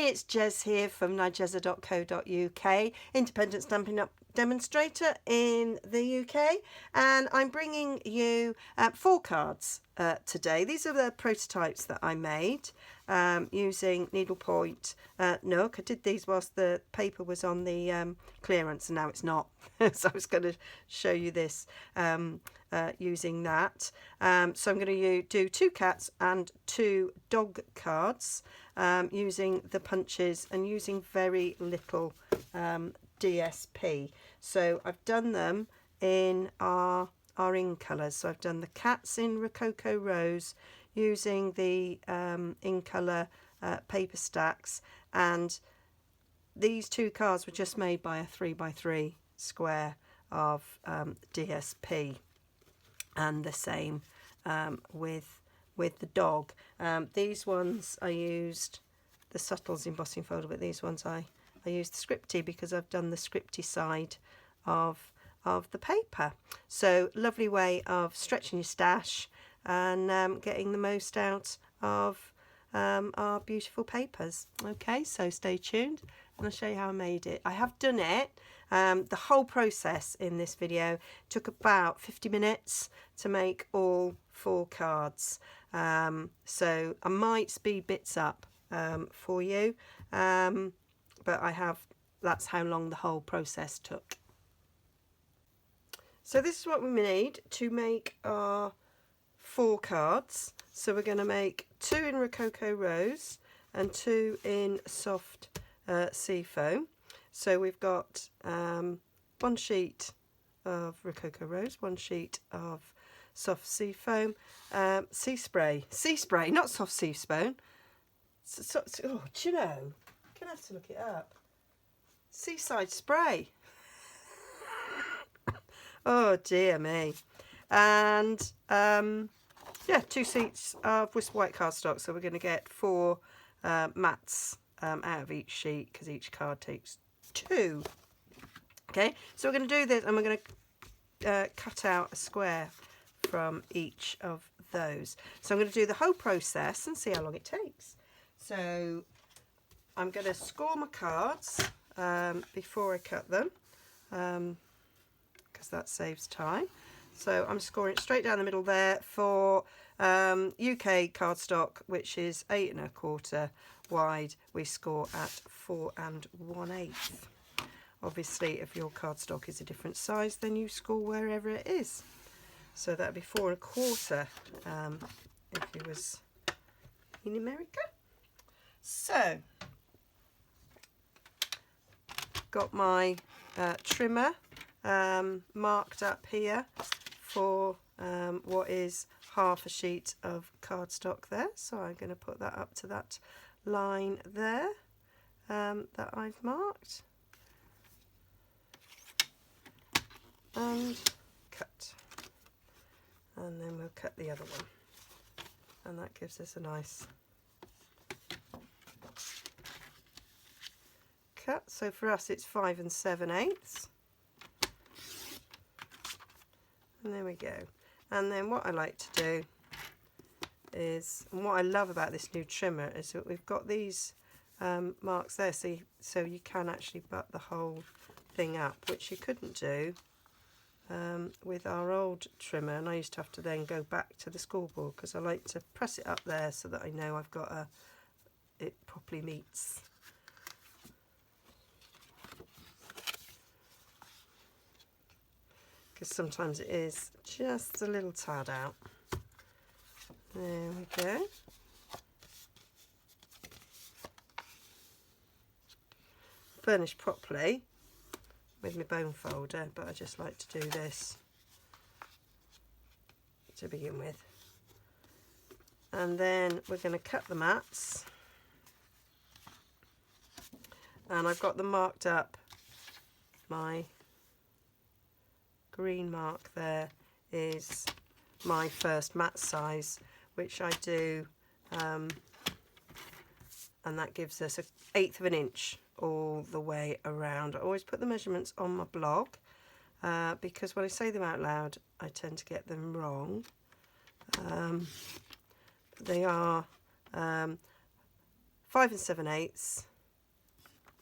it's Jez here from Nigezza.co.uk, independent Stampin' Up demonstrator in the UK, and I'm bringing you 4 cards today. These are the prototypes that I made using needlepoint Nook. I did these whilst the paper was on the clearance, and now it's not. So I was going to show you this using that. So I'm going to do 2 cats and 2 dog cards using the punches and using very little DSP. So I've done them in our in colours. So I've done the cats in Rococo Rose using the in colour paper stacks, and these 2 cards were just made by a 3x3 square of DSP, and the same with the dog. These ones I used the Subtles embossing folder, but these ones I used the Scripty because I've done the Scripty side of the paper. So lovely way of stretching your stash and getting the most out of our beautiful papers. Okay, so stay tuned and I'll show you how I made it. I have done it. The whole process in this video took about 50 minutes to make all 4 cards. So I might speed bits up for you, but that's how long the whole process took. So this is what we need to make our 4 cards. So we're going to make 2 in Rococo Rose and 2 in soft seafoam. So we've got 1 sheet of Rococo Rose, 1 sheet of soft seafoam, sea spray, not soft seafoam. Oh, do you know? I'm gonna have to look it up. Seaside spray. Oh dear me. And yeah, 2 sheets of Whisper White cardstock. So we're going to get 4 mats out of each sheet because each card takes 2. Okay, so we're going to do this, and we're going to cut out a square from each of those. So I'm going to do the whole process and see how long it takes. So I'm going to score my cards before I cut them, because that saves time. So I'm scoring it straight down the middle there for UK cardstock, which is 8 1/4 wide. We score at 4 1/8. Obviously, if your cardstock is a different size, then you score wherever it is. So that'd be 4 1/4 if it was in America. So got my trimmer marked up here for what is half a sheet of cardstock there. So I'm going to put that up to that line there that I've marked, and cut, and then we'll cut the other one, and that gives us a nice cut. So for us it's 5 7/8, and there we go. And then what I like to do is, and what I love about this new trimmer is that we've got these marks there, so you can actually butt the whole thing up, which you couldn't do with our old trimmer, and I used to have to then go back to the scoreboard because I like to press it up there so that I know I've got it properly meets. Because sometimes it is just a little tad out. There we go. Furnished properly with my bone folder, but I just like to do this to begin with. And then we're going to cut the mats, and I've got them marked up. My green mark there is my first mat size, which I do, and that gives us 1/8 of an inch all the way around. I always put the measurements on my blog because when I say them out loud I tend to get them wrong. They are 5 7/8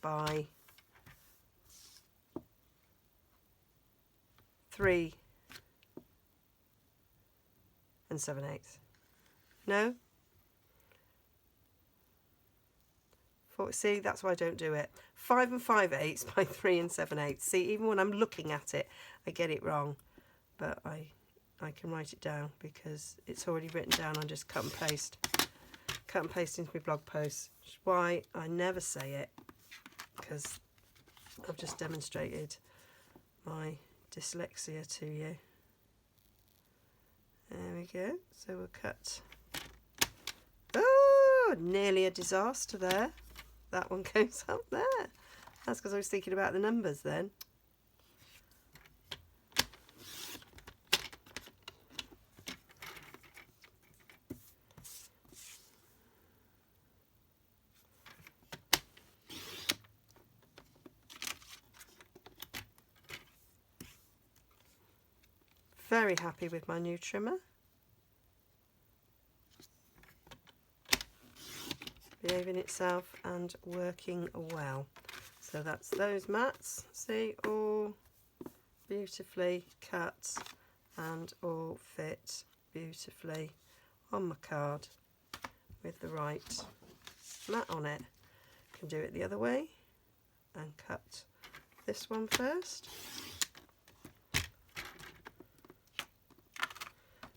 by 3 7/8. No? See, that's why I don't do it. 5 5/8 by 3 7/8. See, even when I'm looking at it, I get it wrong. But I can write it down because it's already written down. I just cut and paste into my blog posts, which is why I never say it, because I've just demonstrated my dyslexia to you. There we go. So we'll cut. Oh, nearly a disaster there. That one goes up there. That's because I was thinking about the numbers then. Very happy with my new trimmer. Behaving itself and working well. So that's those mats. See, all beautifully cut and all fit beautifully on my card with the right mat on it. Can do it the other way and cut this one first.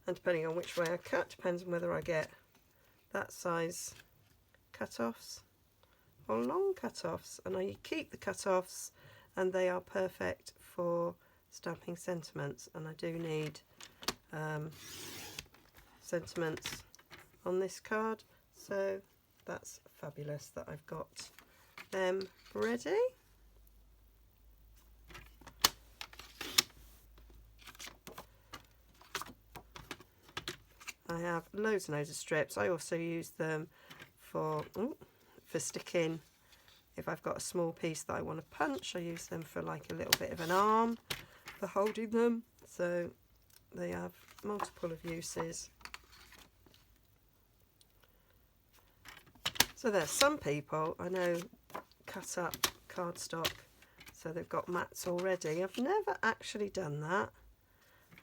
And depending on which way I cut, depends on whether I get that size cut-offs or long cut-offs. And I keep the cut-offs, and they are perfect for stamping sentiments. And I do need sentiments on this card, so that's fabulous that I've got them ready. I have loads and loads of strips. I also use them for sticking. If I've got a small piece that I want to punch, I use them for like a little bit of an arm for holding them. So they have multiple of uses. So there's some people I know cut up cardstock so they've got mats already. I've never actually done that,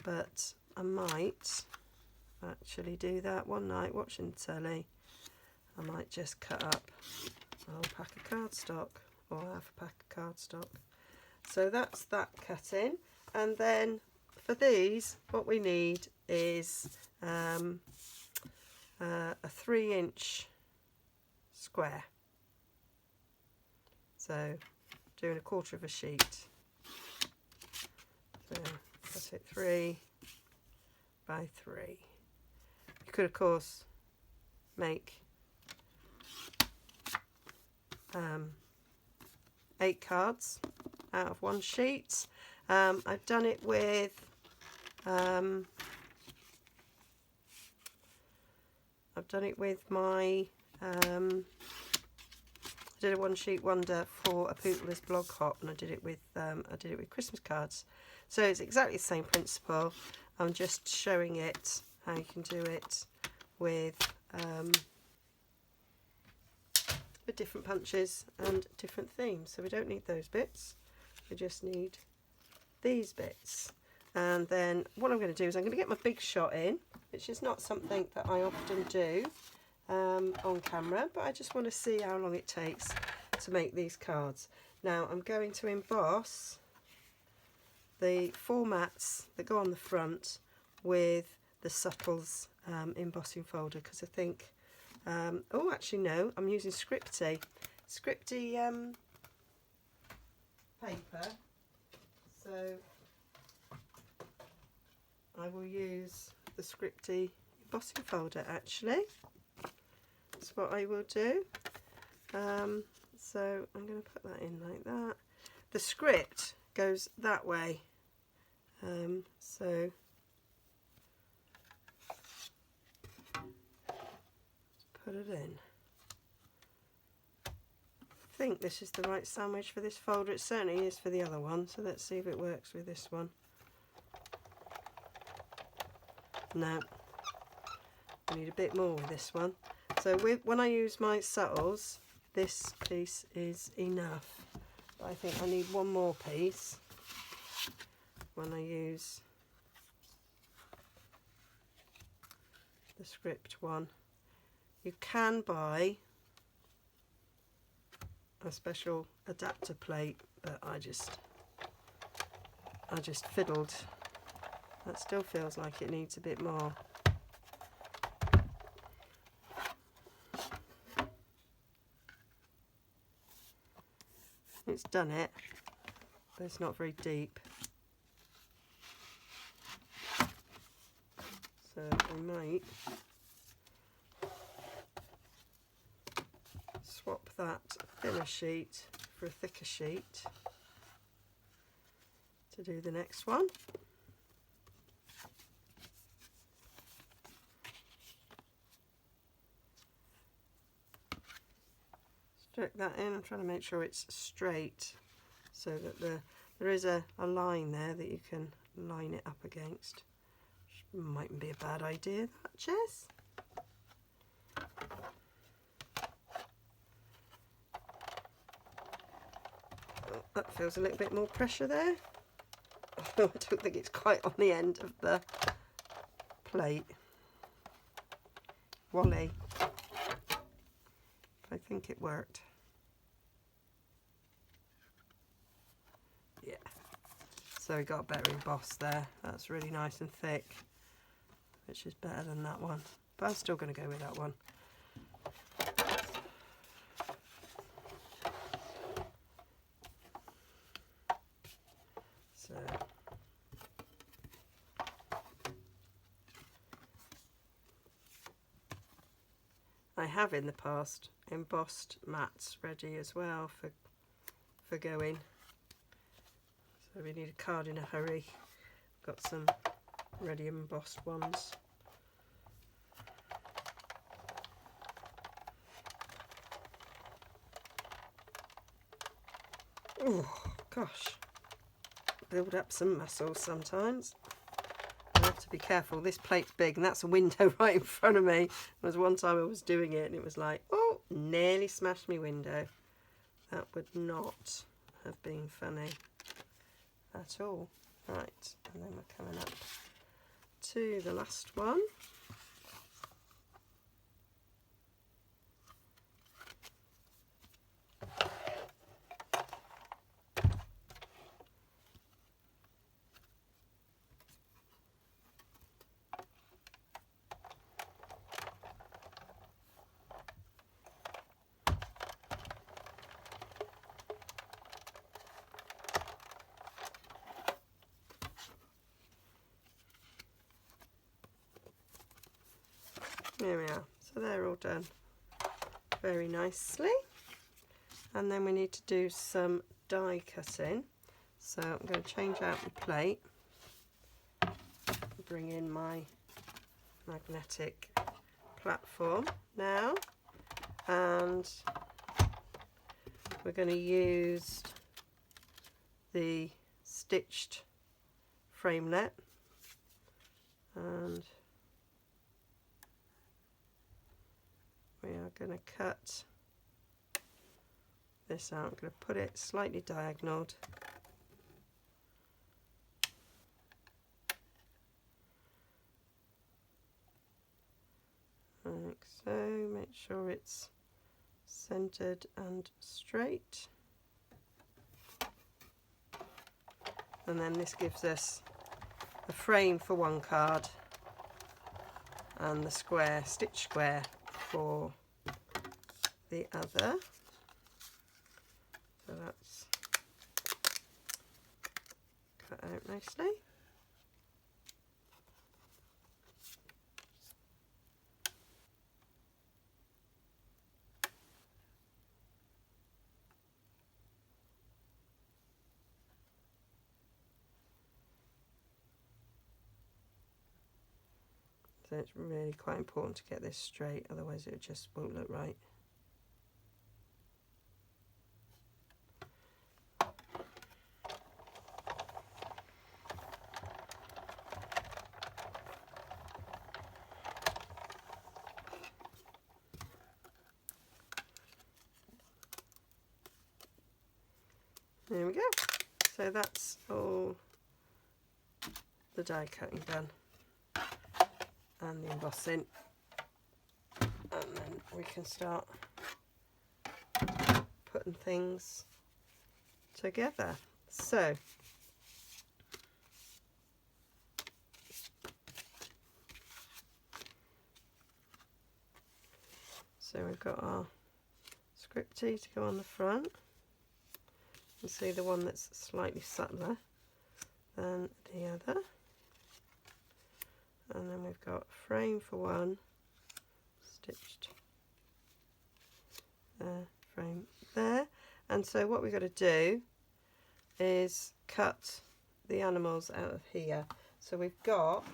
but I might actually do that one night watching telly. I might just cut up a whole pack of cardstock or half a pack of cardstock. So that's that cutting. And then for these, what we need is a 3-inch square. So doing 1/4 of a sheet. So cut it 3 by 3. You could of course make 8 cards out of one sheet. I've done it with my I did a one sheet wonder for a Pootler's blog hop, and I did it with Christmas cards. So it's exactly the same principle. I'm just showing it how you can do it with different punches and different themes. So we don't need those bits, we just need these bits. And then what I'm going to do is I'm going to get my big shot in, which is not something that I often do on camera, but I just want to see how long it takes to make these cards. Now I'm going to emboss the 4 mats that go on the front with the Subtles embossing folder, because I think oh actually no, I'm using scripty paper, so I will use the scripty embossing folder actually. That's what I will do. So I'm going to put that in like that. The script goes that way, so put it in. I think this is the right sandwich for this folder. It certainly is for the other one, so let's see if it works with this one. No, I need a bit more with this one. So when I use my subtles, this piece is enough. But I think I need one more piece when I use the script one. You can buy a special adapter plate, but I just fiddled. That still feels like it needs a bit more. It's done it, but it's not very deep. So I might swap that thinner sheet for a thicker sheet to do the next one. Stick that in. I'm trying to make sure it's straight so that there is a line there that you can line it up against. Which mightn't be a bad idea, that, Jess. Oh, that feels a little bit more pressure there. I don't think it's quite on the end of the plate. Wally. I think it worked. Yeah. So we got a better emboss there. That's really nice and thick, which is better than that one. But I'm still going to go with that one. So I have in the past embossed mats ready as well for going. So we need a card in a hurry. Got some ready embossed ones. Oh gosh, build up some muscles sometimes. I have to be careful. This plate's big and that's a window right in front of me. There was one time I was doing it and it was like, oh, nearly smashed my window. That would not have been funny at all. Right, and then we're coming up to the last one. There we are. So they're all done very nicely. And then we need to do some die cutting. So I'm going to change out the plate, bring in my magnetic platform now, and we're going to use the stitched framelit, and we are going to cut this out. I'm going to put it slightly diagonal. Like so, make sure it's centered and straight. And then this gives us a frame for one card and the square, stitch square for the other. So that's cut out nicely. So it's really quite important to get this straight, otherwise it just won't look right. There we go. So that's all the die cutting done and the embossing, and then we can start putting things together. So we've got our scripty to go on the front. You see the one that's slightly subtler than the other, and then we've got frame for one stitched there, frame there. And so what we've got to do is cut the animals out of here. So we've got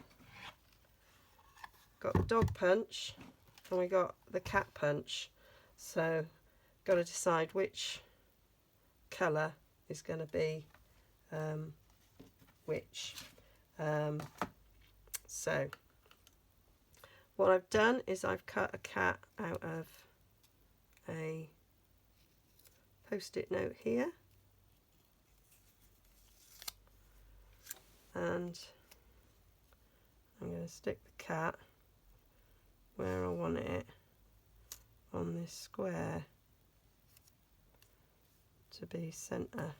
the dog punch and we got the cat punch, so got to decide which colour is going to be which. So what I've done is I've cut a cat out of a post-it note here, and I'm going to stick the cat where I want it on this square to be centre.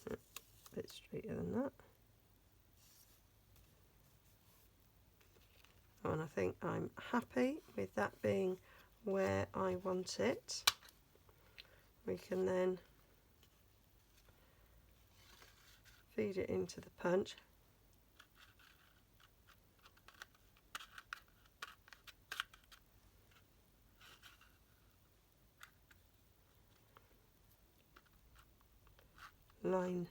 A bit straighter than that. And I think I'm happy with that being where I want it. We can then feed it into the punch. Line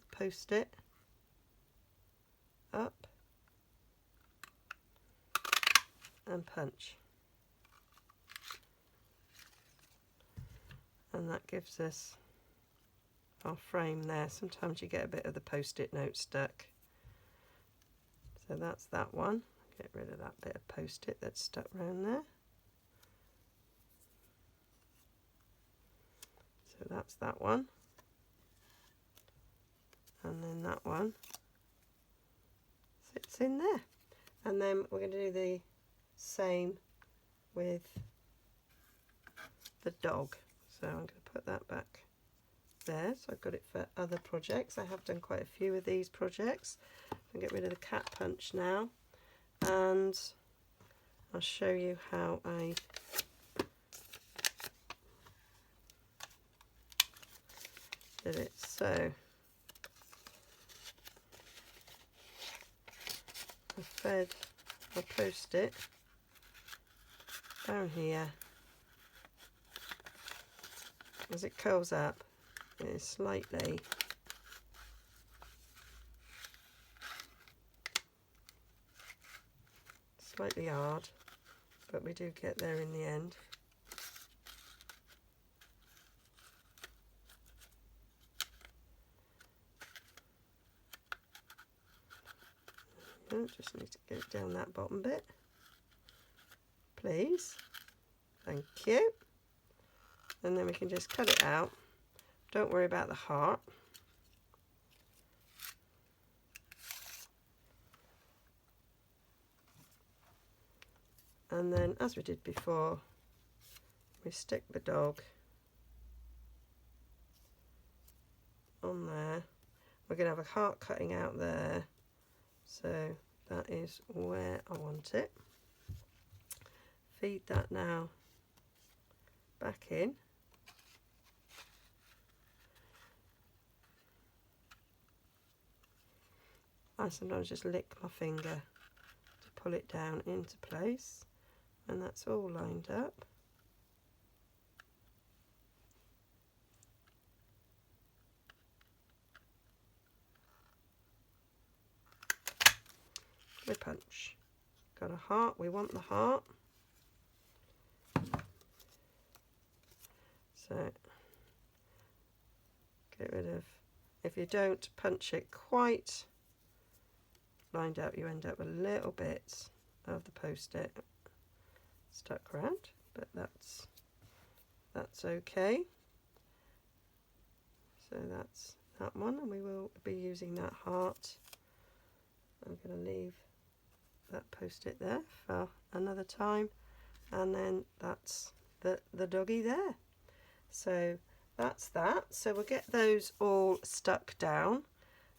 the post-it up and punch, and that gives us our frame there. Sometimes you get a bit of the post-it note stuck, so that's that one. Get rid of that bit of post-it that's stuck around there. So that's that one, and then that one sits in there. And then we're going to do the same with the dog. So I'm going to put that back there. So I've got it for other projects. I have done quite a few of these projects. I'll get rid of the cat punch now, and I'll show you how I did it. So I fed my post-it down here. As it curls up, it is slightly hard, but we do get there in the end. Just need to get down that bottom bit, please. Thank you. And then we can just cut it out. Don't worry about the heart. And then, as we did before, we stick the dog on there. We're going to have a heart cutting out there, so that is where I want it. Feed that now back in. I sometimes just lick my finger to pull it down into place, and that's all lined up. We punch. Got a heart, we want the heart. So get rid of, if you don't punch it quite lined up, you end up with a little bit of the post-it. stuck round, but that's okay. So that's that one, and we will be using that heart. I'm going to leave that post-it there for another time, and then that's the doggy there. So that's that. So we'll get those all stuck down.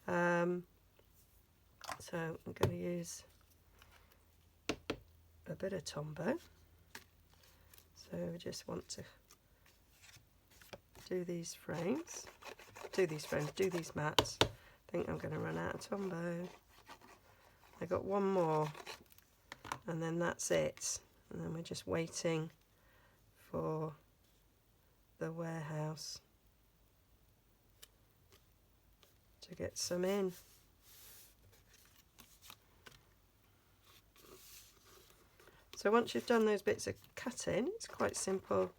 So I'm going to use a bit of Tombow. So we just want to do these mats. I think I'm going to run out of Tombow. I got one more, and then that's it. And then we're just waiting for the warehouse to get some in. So once you've done those bits of cutting, it's quite simple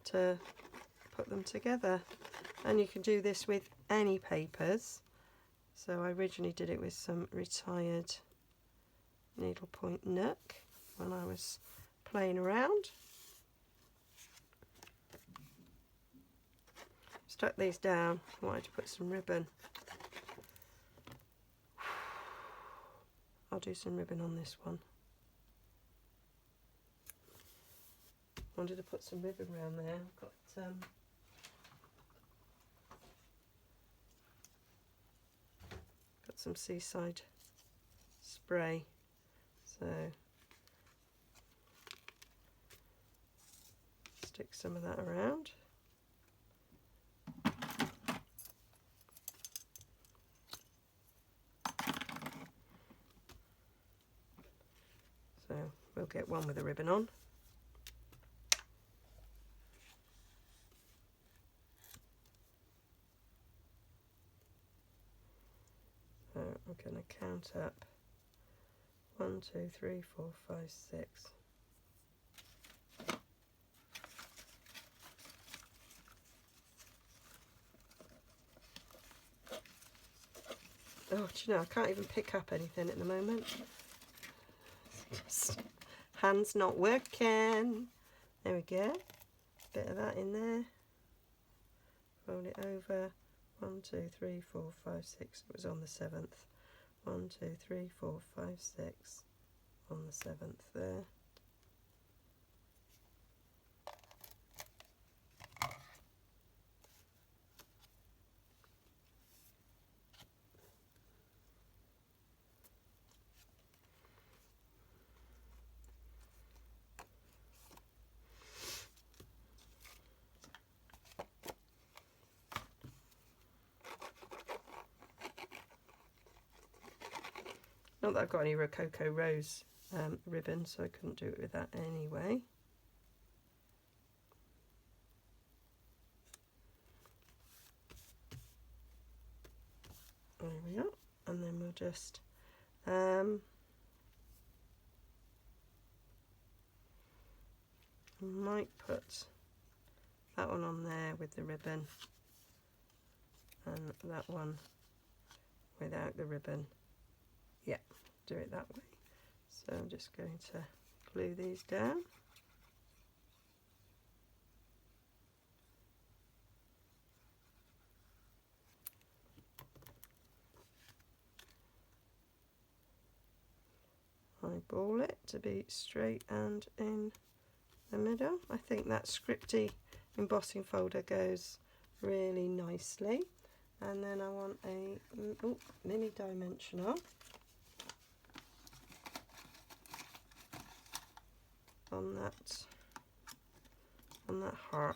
to put them together. And you can do this with any papers. So I originally did it with some retired needlepoint Nook when I was playing around. Stuck these down. I wanted to put some ribbon. I'll do some ribbon on this one. Wanted to put some ribbon around there. I've got some seaside spray, so stick some of that around. So we'll get one with a ribbon on. So I'm going to count up 1, 2, 3, 4, 5, 6. Oh, do you know, I can't even pick up anything at the moment. Just hands not working. There we go. Bit of that in there. Roll it over. 1, 2, 3, 4, 5, 6. It was on the 7th. 1, 2, 3, 4, 5, 6. On the 7th there. Not that I've got any Rococo Rose ribbon, so I couldn't do it with that anyway. There we go. And then we'll just might put that one on there with the ribbon and that one without the ribbon. Yeah, do it that way. So I'm just going to glue these down. Eyeball it to be straight and in the middle. I think that scripty embossing folder goes really nicely. And then I want a mini dimensional on that heart.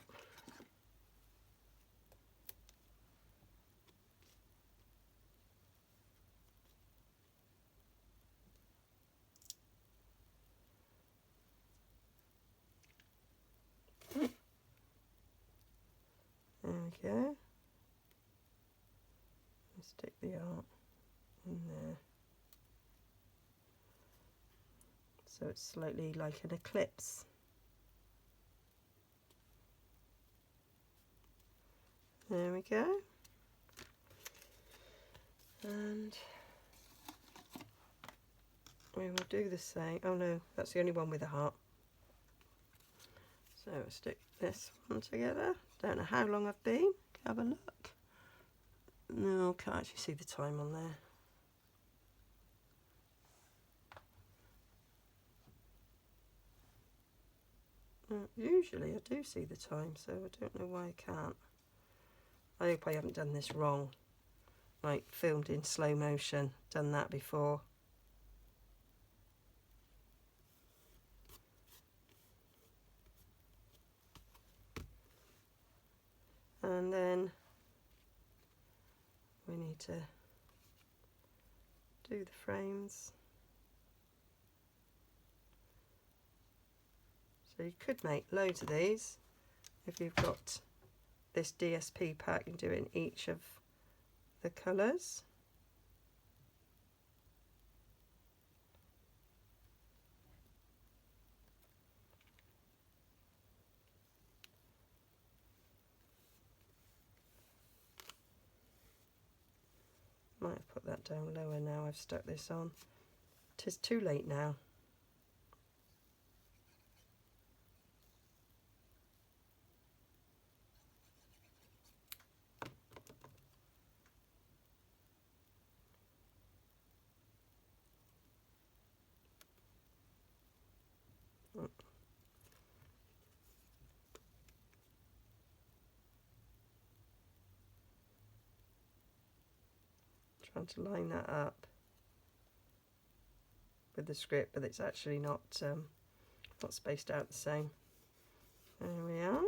There we go. Stick the art in there. So it's slightly like an eclipse. There we go. And we will do the same. Oh no, that's the only one with a heart. So I'll stick this one together. Don't know how long I've been. Have a look. No, can't actually see the time on there. Usually I do see the time, so I don't know why I can't. I hope I haven't done this wrong. Like filmed in slow motion, done that before. And then we need to do the frames. So you could make loads of these if you've got this DSP pack and do it in each of the colours. Might have put that down lower now I've stuck this on. 'Tis too late now. Trying to line that up with the script, but it's actually not spaced out the same. There we are.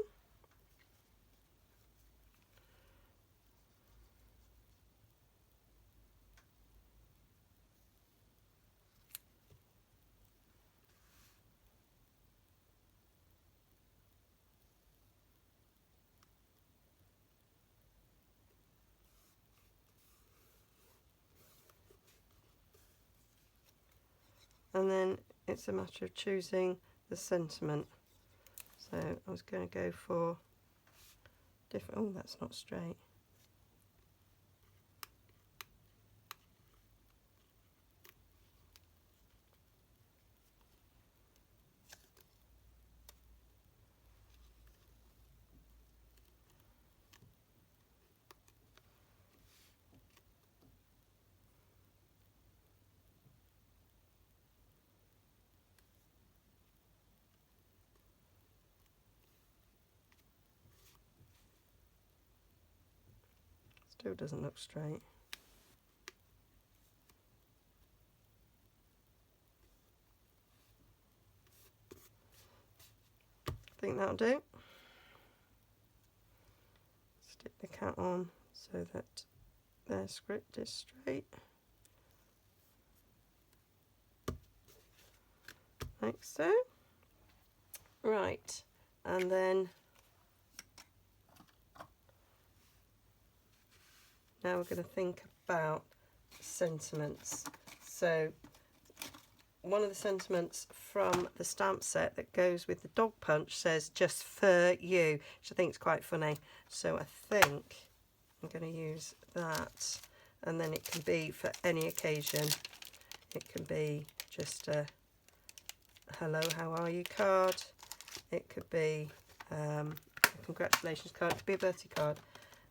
And then it's a matter of choosing the sentiment. So I was going to go for different. Oh, that's not straight. Still doesn't look straight. I think that'll do. Stick the cat on so that their script is straight. Like so. Right, and then now we're going to think about sentiments. So one of the sentiments from the stamp set that goes with the dog punch says "just for you," which I think is quite funny. So I think I'm going to use that, and then it can be for any occasion. It can be just a "hello, how are you" card. It could be a congratulations card. It could be a birthday card,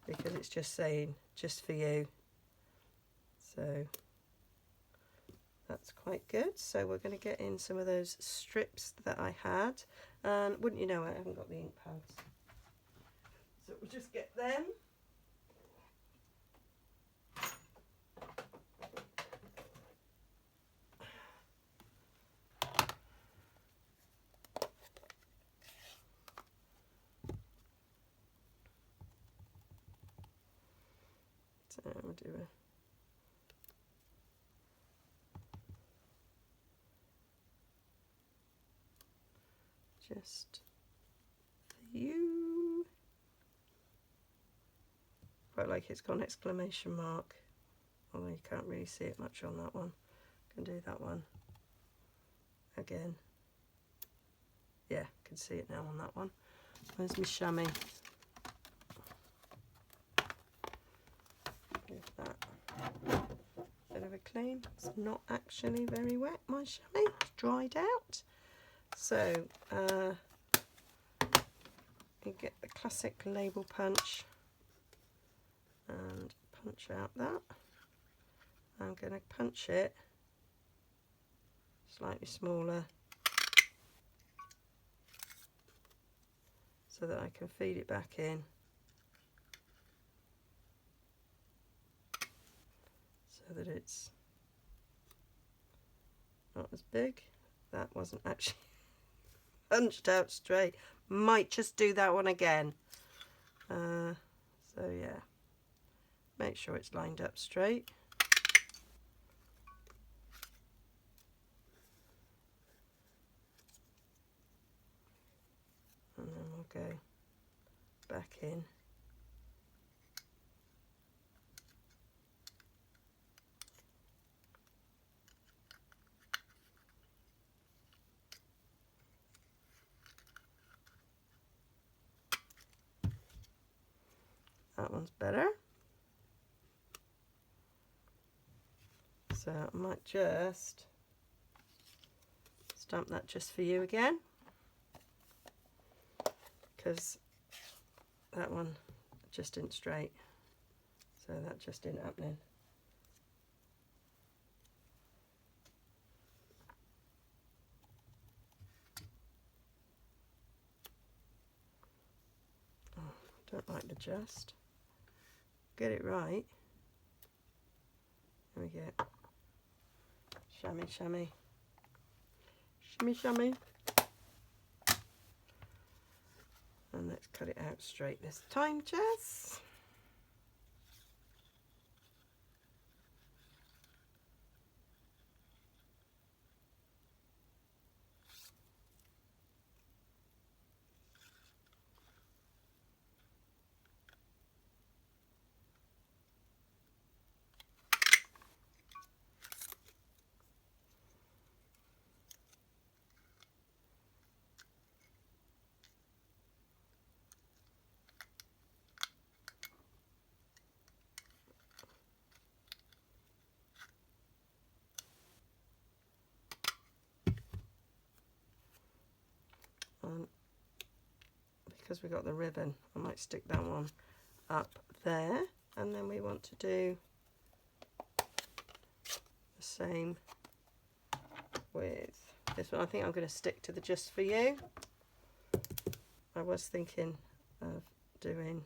because it's just saying "just for you." So that's quite good. So we're going to get in some of those strips that I had, and wouldn't you know it, I haven't got the ink pads, so we'll just get them. So we'll do a "just for you." Quite like it's got an exclamation mark, although you can't really see it much on that one. Can do that one again. Yeah, can see it now on that one. Where's my chamois? Give that a bit of a clean. It's not actually very wet, my chamois. It's dried out. So you get the classic label punch and punch out that. I'm going to punch it slightly smaller so that I can feed it back in, so that it's not as big. That wasn't actually punched out straight. Might just do that one again. So yeah, make sure it's lined up straight. And then we'll go back in. That one's better. So I might just stamp that just for you again, because that one just didn't straight, so that just didn't happening. Oh, don't like the just. Get it right. There we go. Shammy, shammy. Shimmy, shammy. And let's cut it out straight this time, Jess. Because we got the ribbon, I might stick that one up there, and then we want to do the same with this one. I think I'm going to stick to the just for you. I was thinking of doing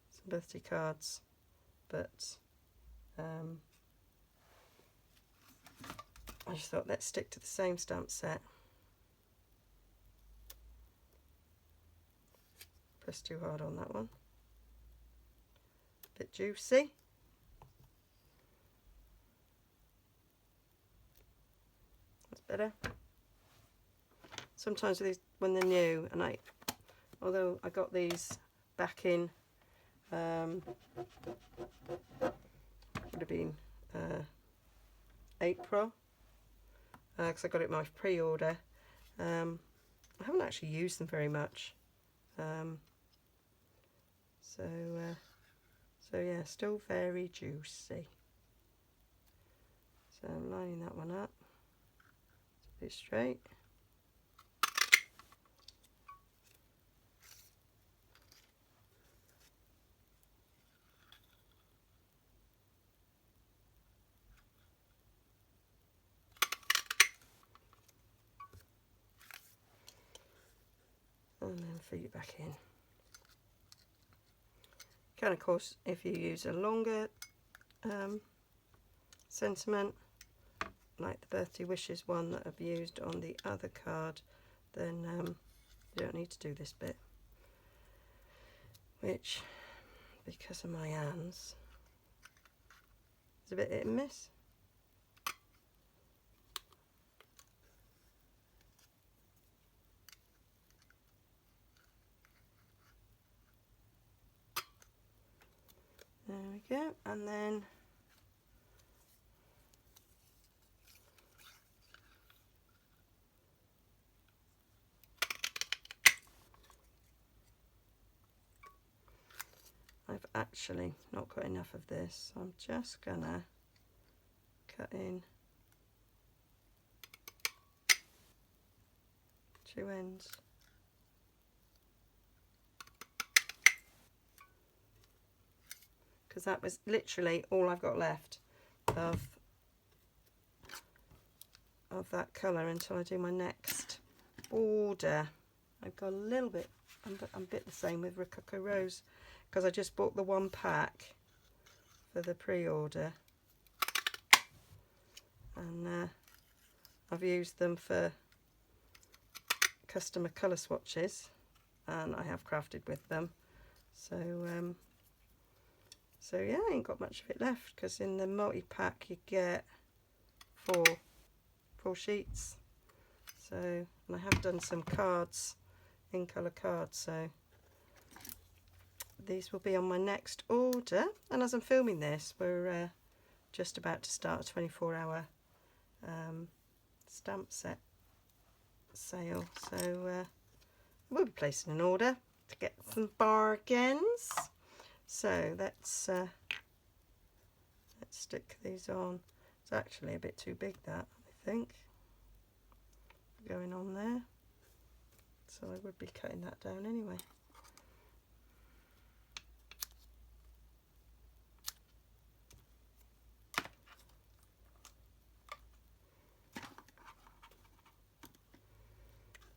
some birthday cards, but I just thought let's stick to the same stamp set. Press too hard on that one. Bit juicy. That's better. Sometimes with these, when they're new, and although I got these back in, would have been April, because I got it my pre-order. I haven't actually used them very much. So yeah, still very juicy. So I'm lining that one up to be straight. And then feed it back in. Can, of course, if you use a longer sentiment, like the birthday wishes one that I've used on the other card, then you don't need to do this bit, which, because of my hands, is a bit hit and miss. There we go, and then I've actually not got enough of this, so I'm just gonna cut in two ends. Because that was literally all I've got left of that colour until I do my next order. I've got a little bit, I'm a bit the same with Rococo Rose because I just bought the one pack for the pre-order, and I've used them for customer colour swatches, and I have crafted with them. So yeah, I ain't got much of it left because in the multi-pack you get four sheets. So, and I have done some cards, in colour cards, so these will be on my next order. And as I'm filming this, we're just about to start a 24-hour stamp set sale, so we'll be placing an order to get some bargains. So let's stick these on. It's actually a bit too big, that, I think, going on there, so I would be cutting that down anyway.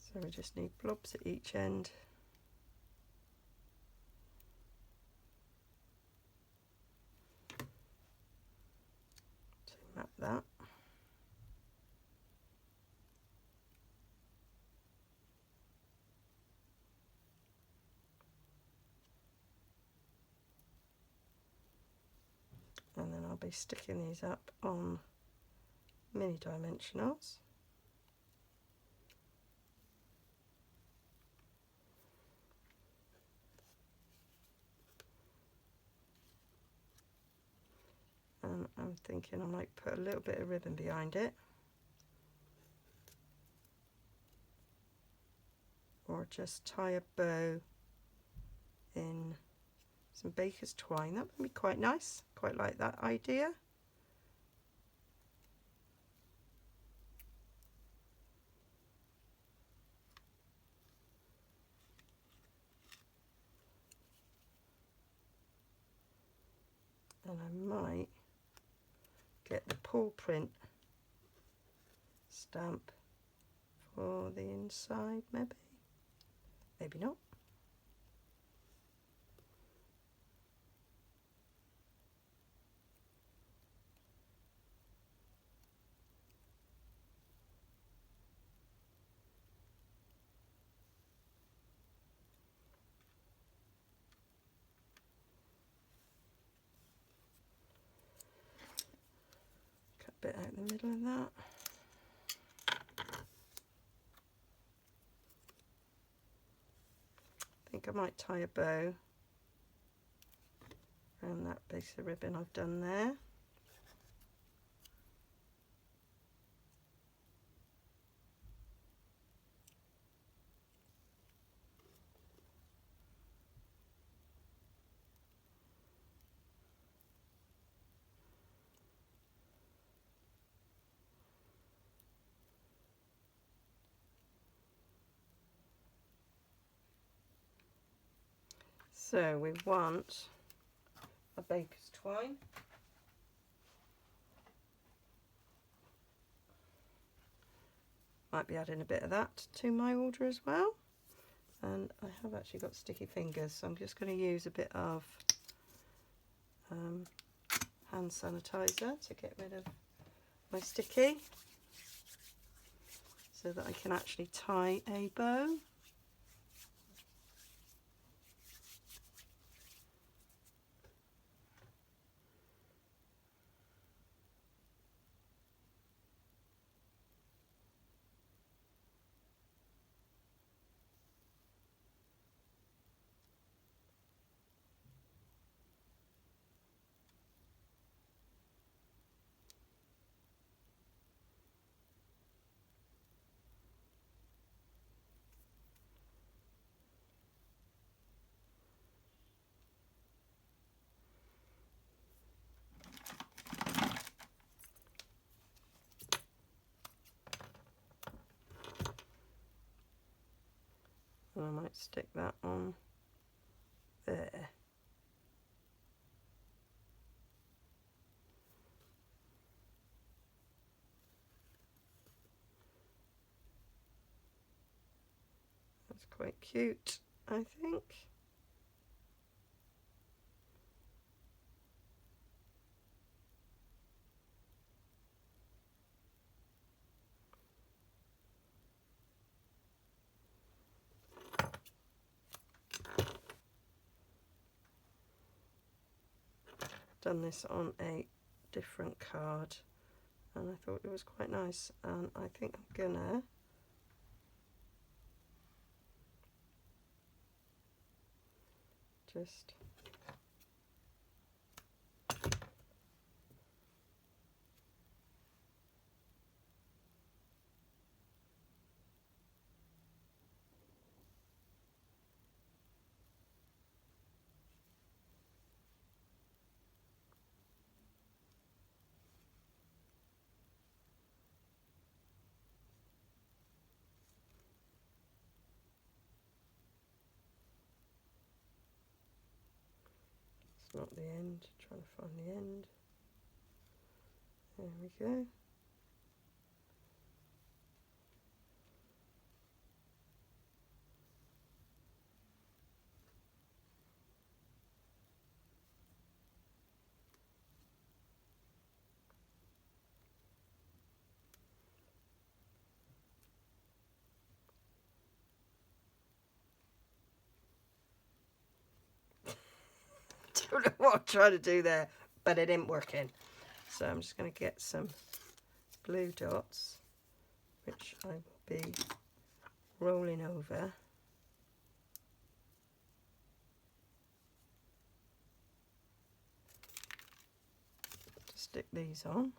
So we just need blobs at each end. To map that. And then I'll be sticking these up on mini dimensionals. And I'm thinking I might put a little bit of ribbon behind it, or just tie a bow in some baker's twine. That would be quite nice. Quite like that idea. And I might get the paw print stamp for the inside, maybe not. Cut a bit out in the middle of that. I think I might tie a bow around that piece of ribbon I've done there. So we want a baker's twine. Might be adding a bit of that to my order as well. And I have actually got sticky fingers, so I'm just going to use a bit of hand sanitizer to get rid of my sticky, so that I can actually tie a bow. Let's stick that on there. That's quite cute, I think. Done this on a different card and I thought it was quite nice, and I think I'm gonna just not the end, trying to find the end. There we go. Don't know what I'm trying to do there, but it ain't working. So I'm just going to get some blue dots, which I will be rolling over to stick these on.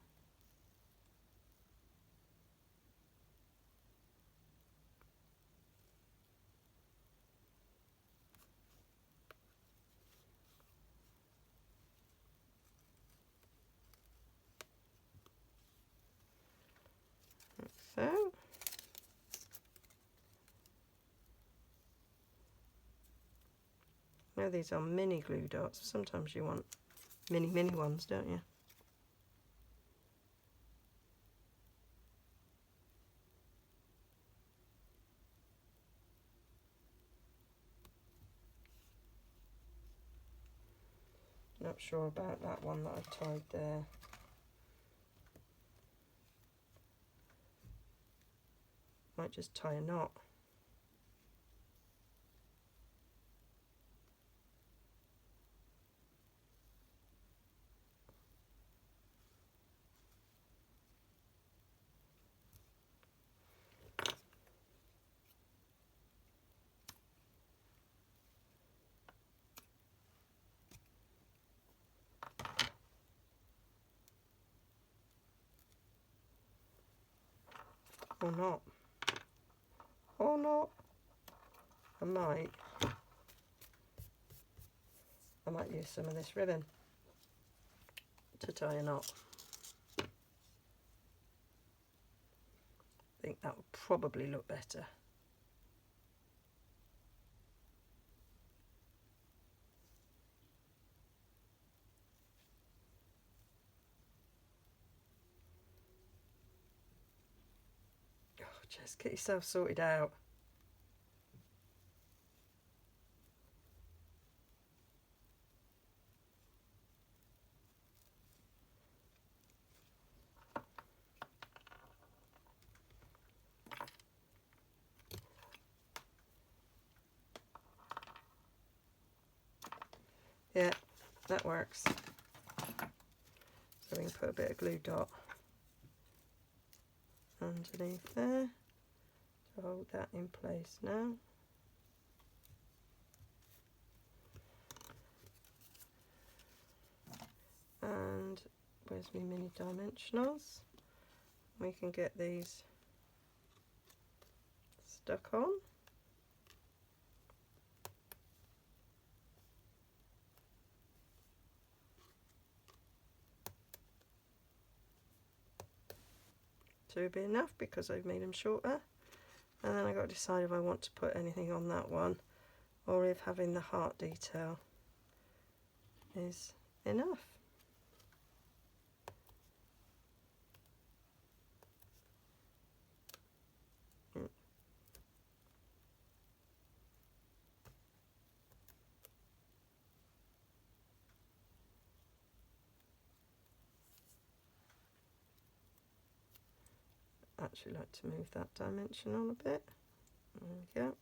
So, now these are mini glue dots. Sometimes you want mini ones, don't you? Not sure about that one that I've tied there. Might just tie a knot. Or not. Or not. I might use some of this ribbon to tie a knot. I think that would probably look better. Oh, just get yourself sorted out. Yeah, that works. So we can put a bit of glue dot underneath there to hold that in place now. And where's my mini dimensionals? We can get these stuck on. Two will be enough because I've made them shorter. And then I've got to decide if I want to put anything on that one or if having the heart detail is enough. Actually like to move that dimension on a bit. There we go.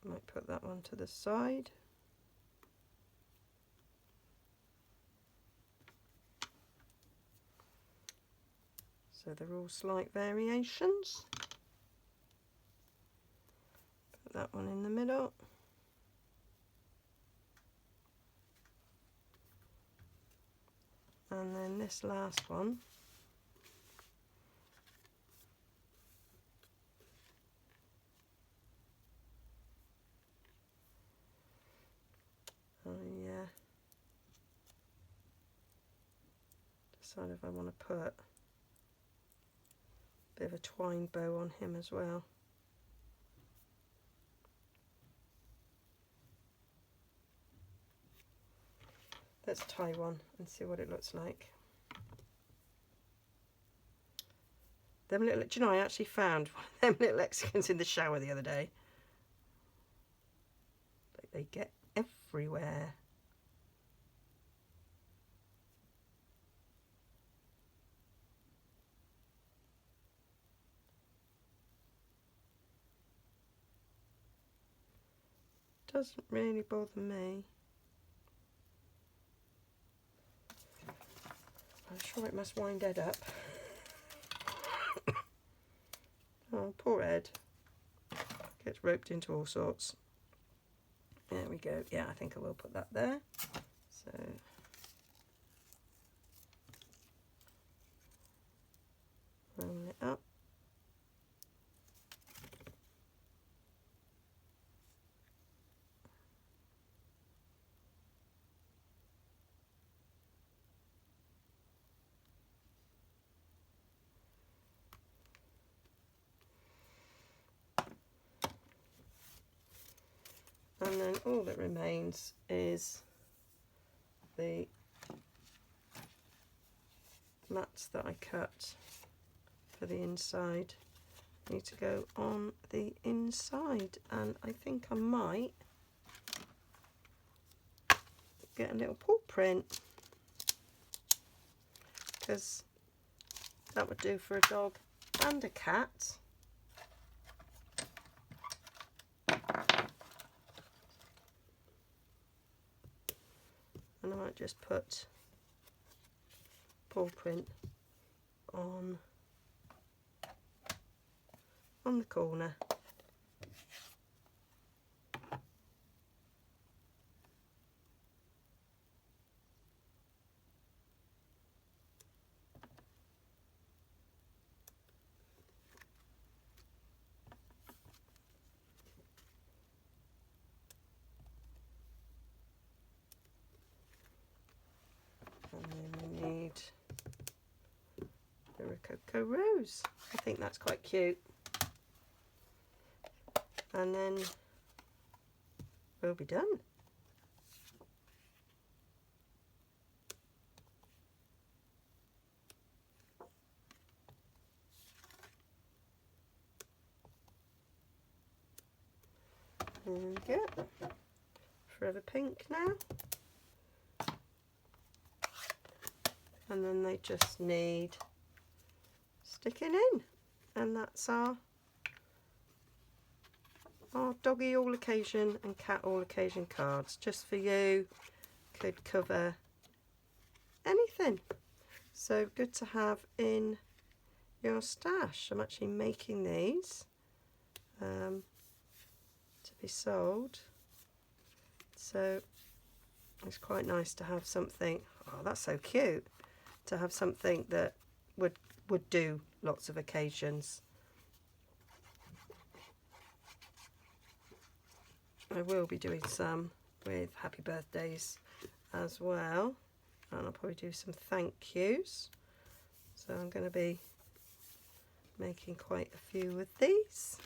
Might put that one to the side. So they're all slight variations. Put that one in the middle. And then this last one, decide if I want to put a bit of a twine bow on him as well. Let's tie one and see what it looks like. Them little, do you know, I actually found one of them little Mexicans in the shower the other day. Like, they get everywhere. Doesn't really bother me. I'm sure it must wind Ed up. Oh, poor Ed. Gets roped into all sorts. There we go. Yeah, I think I will put that there. So roll it up. And then all that remains is the mats that I cut for the inside. Need to go on the inside, and I think I might get a little paw print, because that would do for a dog and a cat. And I might just put paw print on the corner. And then we need the Rococo Rose. I think that's quite cute. And then we'll be done. There we go. Forever Pink now. And then they just need sticking in. And that's our doggy all occasion and cat all occasion cards. Just for you, could cover anything. So good to have in your stash. I'm actually making these to be sold. So it's quite nice to have something. Oh, that's so cute. To have something that would do lots of occasions. I will be doing some with happy birthdays as well, and I'll probably do some thank yous. So I'm going to be making quite a few with these.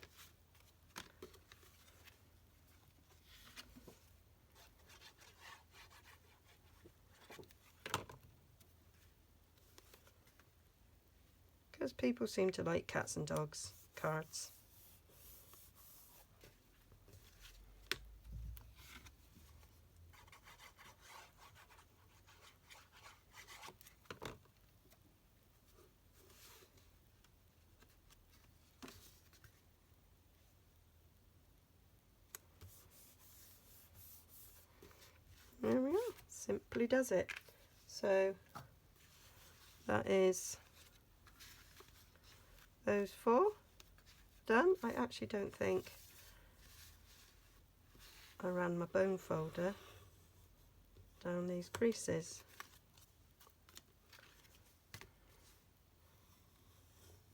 Because people seem to like cats and dogs cards. There we are, simply does it. So that is those 4 done. I actually don't think I ran my bone folder down these creases.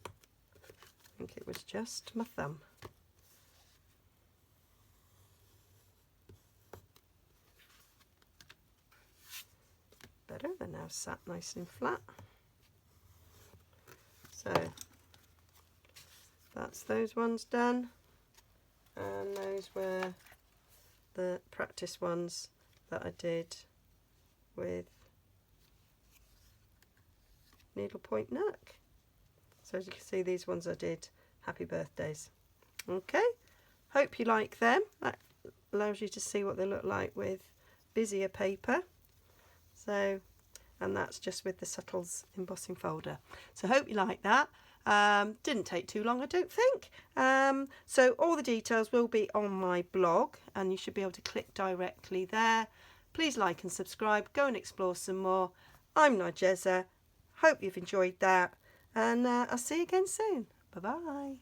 I think it was just my thumb. Better, they're now sat nice and flat. So that's those ones done, and those were the practice ones that I did with needlepoint neck. So as you can see, these ones I did happy birthdays. Okay, hope you like them. That allows you to see what they look like with busier paper. So, and that's just with the Subtles embossing folder. So hope you like that. Didn't take too long, I don't think. So all the details will be on my blog, and you should be able to click directly there. Please like and subscribe. Go and explore some more. I'm Nigezza. Hope you've enjoyed that, and I'll see you again soon. Bye bye.